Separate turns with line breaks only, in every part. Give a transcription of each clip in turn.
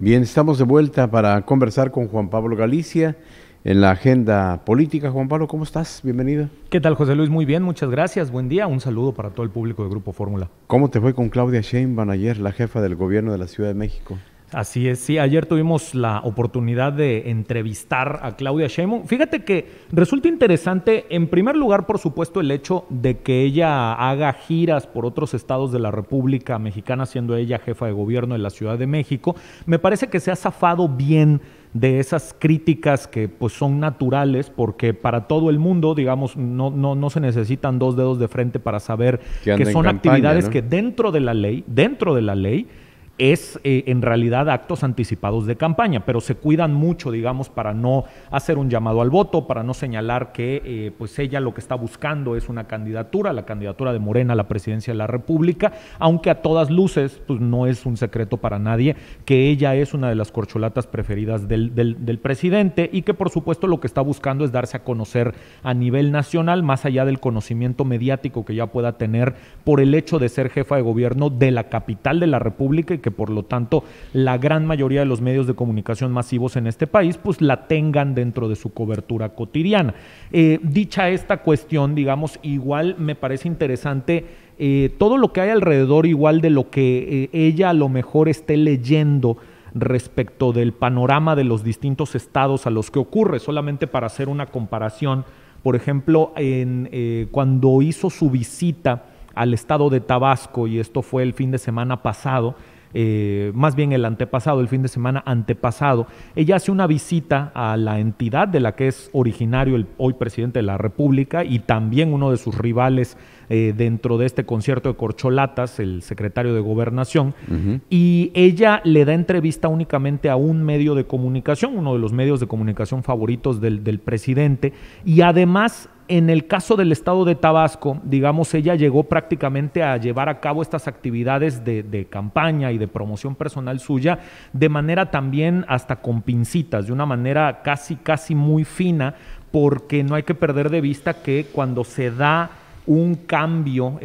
Bien, estamos de vuelta para conversar con Juan Pablo Galicia en la agenda política. Juan Pablo, ¿cómo estás? Bienvenido.
¿Qué tal, José Luis? Muy bien, muchas gracias. Buen día. Un saludo para todo el público de Grupo Fórmula.
¿Cómo te fue con Claudia Sheinbaum ayer, la jefa del gobierno de la Ciudad de México?
Así es, sí, ayer tuvimos la oportunidad de entrevistar a Claudia Sheinbaum. Fíjate que resulta interesante, en primer lugar, por supuesto, el hecho de que ella haga giras por otros estados de la República Mexicana, siendo ella jefa de gobierno de la Ciudad de México. Me parece que se ha zafado bien de esas críticas que pues son naturales, porque para todo el mundo, digamos, no se necesitan dos dedos de frente para saber
Que
que
anda en
son
campaña,
actividades
¿no?
que dentro de la ley, es en realidad actos anticipados de campaña, pero se cuidan mucho, digamos, para no hacer un llamado al voto, para no señalar que pues ella lo que está buscando es una candidatura, la candidatura de Morena a la presidencia de la República, aunque a todas luces pues no es un secreto para nadie que ella es una de las corcholatas preferidas del presidente y que por supuesto lo que está buscando es darse a conocer a nivel nacional, más allá del conocimiento mediático que ya pueda tener por el hecho de ser jefa de gobierno de la capital de la República y que por lo tanto la gran mayoría de los medios de comunicación masivos en este país pues la tengan dentro de su cobertura cotidiana. Dicha esta cuestión, digamos, igual me parece interesante todo lo que hay alrededor, igual de lo que ella a lo mejor esté leyendo respecto del panorama de los distintos estados a los que ocurre, solamente para hacer una comparación. Por ejemplo, cuando hizo su visita al estado de Tabasco, y esto fue el fin de semana pasado, más bien el antepasado, el fin de semana antepasado, ella hace una visita a la entidad de la que es originario el hoy presidente de la República y también uno de sus rivales dentro de este concierto de corcholatas, el secretario de Gobernación, y ella le da entrevista únicamente a un medio de comunicación, uno de los medios de comunicación favoritos del presidente, y además en el caso del estado de Tabasco, digamos, ella llegó prácticamente a llevar a cabo estas actividades de campaña y de promoción personal suya de manera también hasta con pincitas, de una manera casi muy fina, porque no hay que perder de vista que cuando se da un cambio,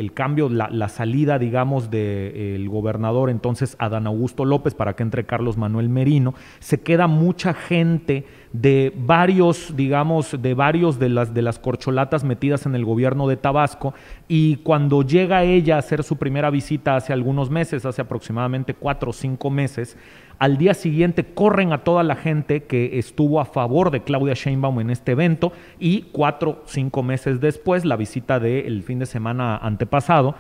la salida, digamos, del gobernador entonces Adán Augusto López para que entre Carlos Manuel Merino, se queda mucha gente de varios, digamos, de las corcholatas metidas en el gobierno de Tabasco, y cuando llega ella a hacer su primera visita hace algunos meses, hace aproximadamente 4 o 5 meses, al día siguiente corren a toda la gente que estuvo a favor de Claudia Sheinbaum en este evento, y 4 o 5 meses después, la visita del fin de semana antepasado,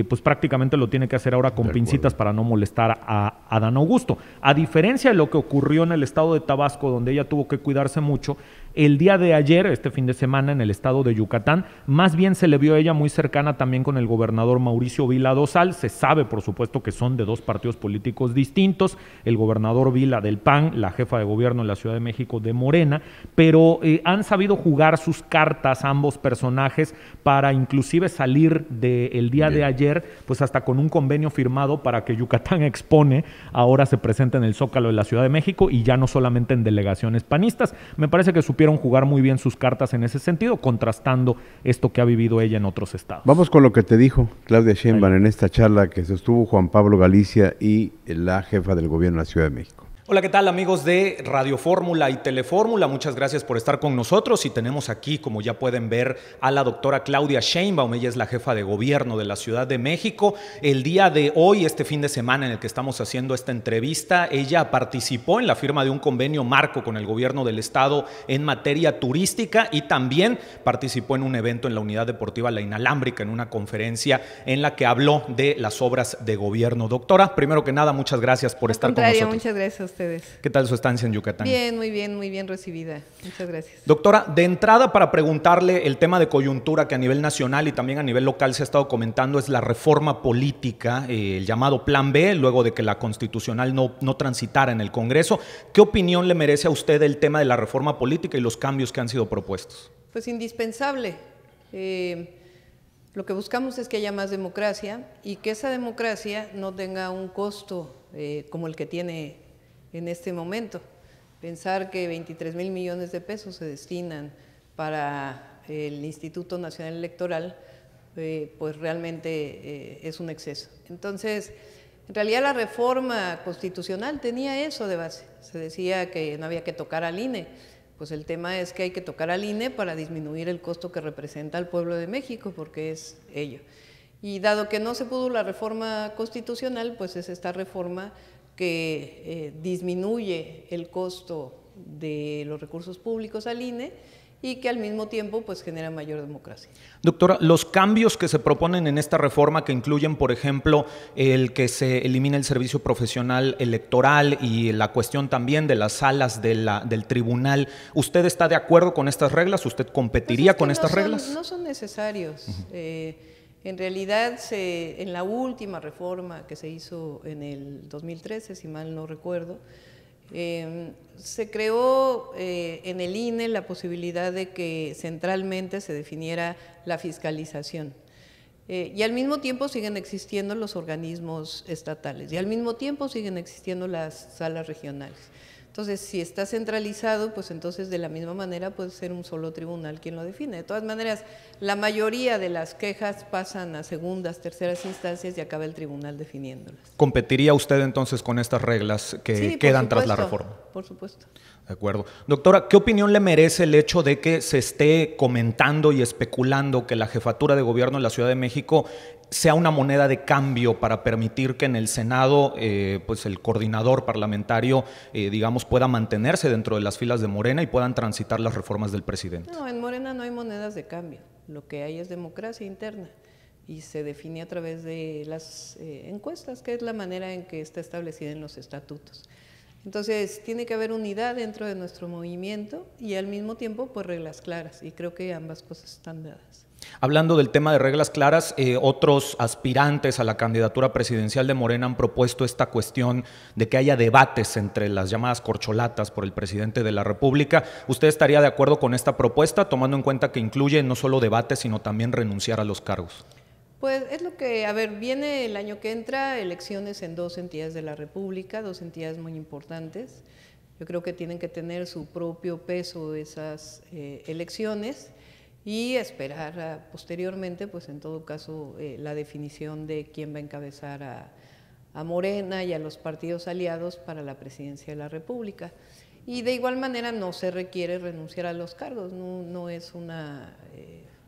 pues prácticamente lo tiene que hacer ahora con pincitas para no molestar a Adán Augusto. A diferencia de lo que ocurrió en el estado de Tabasco, donde ella tuvo que cuidarse mucho, el día de ayer, este fin de semana, en el estado de Yucatán, más bien se le vio a ella muy cercana también con el gobernador Mauricio Vila Dosal. Se sabe, por supuesto, que son de dos partidos políticos distintos, el gobernador Vila del PAN, la jefa de gobierno en la Ciudad de México de Morena, pero han sabido jugar sus cartas ambos personajes para inclusive salir del día de ayer, pues hasta con un convenio firmado para que Yucatán Expone ahora se presente en el Zócalo de la Ciudad de México y ya no solamente en delegaciones panistas. Me parece que supieron jugar muy bien sus cartas en ese sentido, contrastando esto que ha vivido ella en otros estados.
Vamos con lo que te dijo Claudia Sheinbaum en esta charla que sostuvo Juan Pablo Galicia y la jefa del gobierno de la Ciudad de México.
Hola, ¿qué tal, amigos de Radio Fórmula y Telefórmula? Muchas gracias por estar con nosotros y tenemos aquí, como ya pueden ver, a la doctora Claudia Sheinbaum. Ella es la jefa de gobierno de la Ciudad de México. El día de hoy, este fin de semana en el que estamos haciendo esta entrevista, ella participó en la firma de un convenio marco con el gobierno del estado en materia turística y también participó en un evento en la Unidad Deportiva La Inalámbrica, en una conferencia en la que habló de las obras de gobierno. Doctora, primero que nada, muchas gracias por estar con nosotros.
Muchas gracias. Ustedes.
¿Qué tal su estancia en Yucatán?
Bien, muy bien recibida. Muchas gracias.
Doctora, de entrada para preguntarle el tema de coyuntura que a nivel nacional y también a nivel local se ha estado comentando es la reforma política, el llamado Plan B, luego de que la constitucional no transitara en el Congreso. ¿Qué opinión le merece a usted el tema de la reforma política y los cambios que han sido propuestos?
Pues indispensable. Lo que buscamos es que haya más democracia y que esa democracia no tenga un costo como el que tiene en este momento. Pensar que 23,000 millones de pesos se destinan para el Instituto Nacional Electoral, pues realmente es un exceso. Entonces, En realidad la reforma constitucional tenía eso de base. Se decía que no había que tocar al INE. Pues el tema es que hay que tocar al INE para disminuir el costo que representa al pueblo de México, porque es ello. Y dado que no se pudo la reforma constitucional, pues es esta reforma que disminuye el costo de los recursos públicos al INE y que al mismo tiempo pues genera mayor democracia.
Doctora, los cambios que se proponen en esta reforma, que incluyen, por ejemplo, el que se elimine el servicio profesional electoral y la cuestión también de las salas del tribunal, ¿usted está de acuerdo con estas reglas? ¿Usted competiría con estas reglas?
No son necesarios. En realidad, en la última reforma que se hizo en el 2013, si mal no recuerdo, se creó en el INE la posibilidad de que centralmente se definiera la fiscalización. Y al mismo tiempo siguen existiendo los organismos estatales y al mismo tiempo siguen existiendo las salas regionales. Entonces, si está centralizado, pues entonces de la misma manera puede ser un solo tribunal quien lo define. De todas maneras, la mayoría de las quejas pasan a segundas, terceras instancias y acaba el tribunal definiéndolas.
¿Competiría usted entonces con estas reglas que quedan tras la reforma?
Por supuesto.
De acuerdo. Doctora, ¿qué opinión le merece el hecho de que se esté comentando y especulando que la jefatura de gobierno de la Ciudad de México sea una moneda de cambio para permitir que en el Senado pues el coordinador parlamentario digamos pueda mantenerse dentro de las filas de Morena y puedan transitar las reformas del presidente?
No, en Morena no hay monedas de cambio, lo que hay es democracia interna y se define a través de las encuestas, que es la manera en que está establecida en los estatutos. Entonces tiene que haber unidad dentro de nuestro movimiento y al mismo tiempo pues reglas claras, y creo que ambas cosas están dadas.
Hablando del tema de reglas claras, otros aspirantes a la candidatura presidencial de Morena han propuesto esta cuestión de que haya debates entre las llamadas corcholatas por el presidente de la República. ¿Usted estaría de acuerdo con esta propuesta, tomando en cuenta que incluye no solo debates, sino también renunciar a los cargos?
Pues es lo que, viene el año que entra elecciones en 2 entidades de la República, 2 entidades muy importantes. Yo creo que tienen que tener su propio peso esas elecciones y esperar posteriormente, pues en todo caso, la definición de quién va a encabezar a Morena y a los partidos aliados para la presidencia de la República. Y de igual manera no se requiere renunciar a los cargos, no es una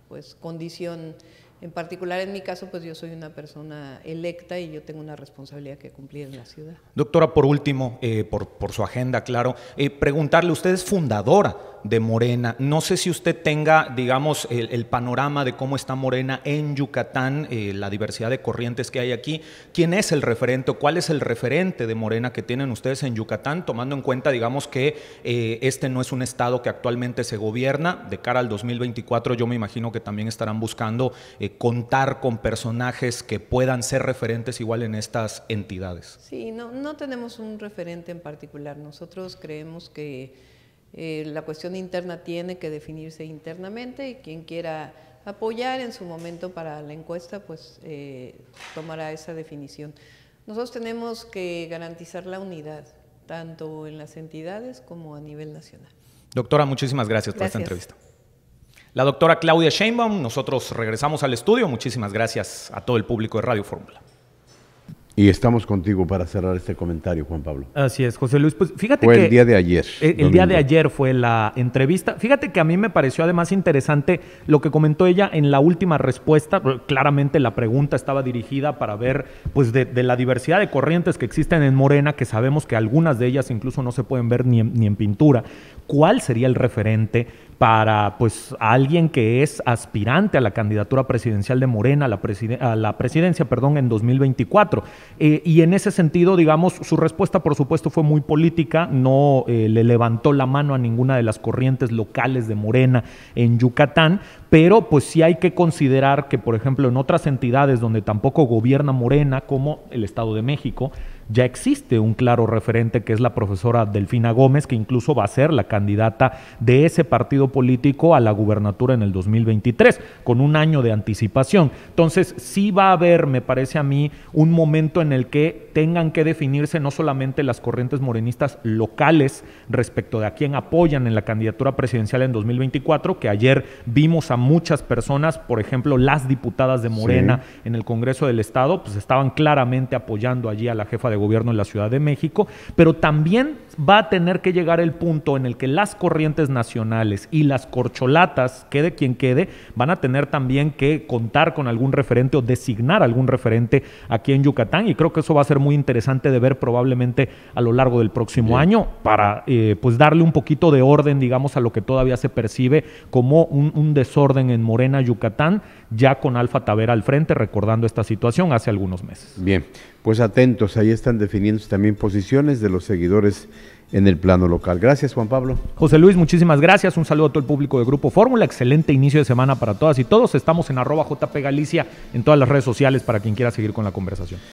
pues condición. En particular, en mi caso, pues yo soy una persona electa y yo tengo una responsabilidad que cumplir en la ciudad.
Doctora, por último, por su agenda, claro, preguntarle, usted es fundadora de Morena. No sé si usted tenga, digamos, el panorama de cómo está Morena en Yucatán, la diversidad de corrientes que hay aquí. ¿Quién es el referente o cuál es el referente de Morena que tienen ustedes en Yucatán, tomando en cuenta, digamos, que este no es un estado que actualmente se gobierna? De cara al 2024, yo me imagino que también estarán buscando contar con personajes que puedan ser referentes igual en estas entidades.
Sí, no tenemos un referente en particular. Nosotros creemos que la cuestión interna tiene que definirse internamente y quien quiera apoyar en su momento para la encuesta, pues tomará esa definición. Nosotros tenemos que garantizar la unidad, tanto en las entidades como a nivel nacional.
Doctora, muchísimas gracias por esta entrevista. La doctora Claudia Sheinbaum, nosotros regresamos al estudio. Muchísimas gracias a todo el público de Radio Fórmula.
Y estamos contigo para cerrar este comentario, Juan Pablo.
Así es, José Luis. Pues fíjate
fue
que
el día de ayer.
El día de ayer fue la entrevista. Fíjate que a mí me pareció además interesante lo que comentó ella en la última respuesta. Claramente la pregunta estaba dirigida para ver pues de la diversidad de corrientes que existen en Morena, que sabemos que algunas de ellas incluso no se pueden ver ni en pintura. ¿Cuál sería el referente para pues a alguien que es aspirante a la candidatura presidencial de Morena, a la presidencia, en 2024? Y en ese sentido, digamos, su respuesta por supuesto fue muy política, no le levantó la mano a ninguna de las corrientes locales de Morena en Yucatán, pero pues sí hay que considerar que, por ejemplo, en otras entidades donde tampoco gobierna Morena, como el Estado de México, ya existe un claro referente, que es la profesora Delfina Gómez, que incluso va a ser la candidata de ese partido político a la gubernatura en el 2023, con un año de anticipación. Entonces, sí va a haber, me parece a mí, un momento en el que tengan que definirse no solamente las corrientes morenistas locales respecto de a quién apoyan en la candidatura presidencial en 2024, que ayer vimos a muchas personas, por ejemplo, las diputadas de Morena en el Congreso del Estado, pues estaban claramente apoyando allí a la jefa de gobierno en la Ciudad de México, pero también va a tener que llegar el punto en el que las corrientes nacionales y las corcholatas, quede quien quede, van a tener también que contar con algún referente o designar algún referente aquí en Yucatán, y creo que eso va a ser muy interesante de ver probablemente a lo largo del próximo año para pues darle un poquito de orden, digamos, a lo que todavía se percibe como un desorden en Morena, Yucatán, ya con Alfa Tavera al frente, recordando esta situación hace algunos meses.
Bien, pues atentos, ahí están definiéndose también posiciones de los seguidores en el plano local. Gracias, Juan Pablo.
José Luis, muchísimas gracias. Un saludo a todo el público de Grupo Fórmula. Excelente inicio de semana para todas y todos. Estamos en @JPGalicia en todas las redes sociales para quien quiera seguir con la conversación.